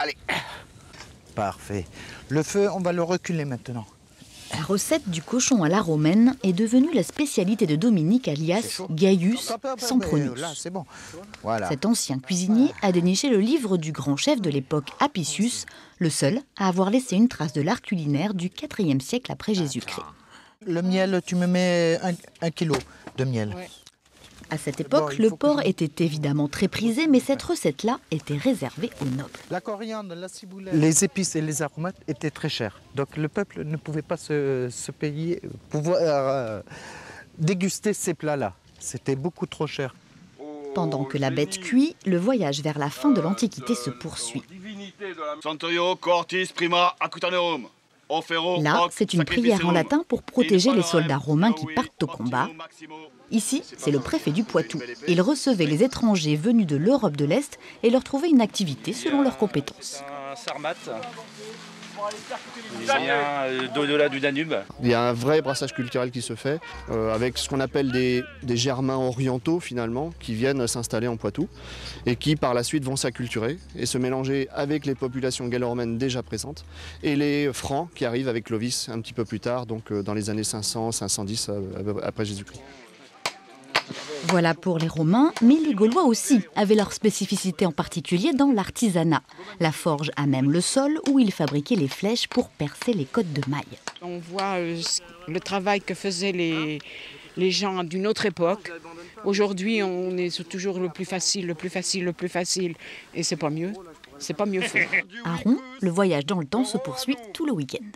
Allez. Parfait. Le feu, on va le reculer maintenant. La recette du cochon à la romaine est devenue la spécialité de Dominique alias Gaius Sempronius. Là, c'est bon. Voilà. Cet ancien cuisinier a déniché le livre du grand chef de l'époque Apicius, le seul à avoir laissé une trace de l'art culinaire du IVe siècle après Jésus-Christ. Le miel, tu me mets un kilo de miel. Ouais. À cette époque, le porc était évidemment très prisé, mais cette recette-là était réservée aux nobles. La coriandre, la ciboulette, les épices et les aromates étaient très chers. Donc le peuple ne pouvait pas se payer, pouvoir déguster ces plats-là. C'était beaucoup trop cher. Pendant que la bête cuit, le voyage vers la fin de l'Antiquité se poursuit. Santorio, Cortis, Prima, Acutaneum. Là, c'est une prière en latin pour protéger les soldats romains qui partent au combat. Ici, c'est le préfet du Poitou. Il recevait les étrangers venus de l'Europe de l'Est et leur trouvait une activité selon leurs compétences. Un sarmate, il vient d'au-delà du Danube. Il y a un vrai brassage culturel qui se fait avec ce qu'on appelle des Germains orientaux finalement qui viennent s'installer en Poitou et qui par la suite vont s'acculturer et se mélanger avec les populations gallo-romaines déjà présentes et les Francs qui arrivent avec Clovis un petit peu plus tard, donc dans les années 500, 510 après Jésus-Christ. Voilà pour les Romains, mais les Gaulois aussi avaient leur spécificité, en particulier dans l'artisanat. La forge à même le sol où ils fabriquaient les flèches pour percer les côtes de mailles. On voit le travail que faisaient les gens d'une autre époque. Aujourd'hui, on est toujours le plus facile, le plus facile, le plus facile. Et c'est pas mieux fait. À Ron, le voyage dans le temps se poursuit tout le week-end.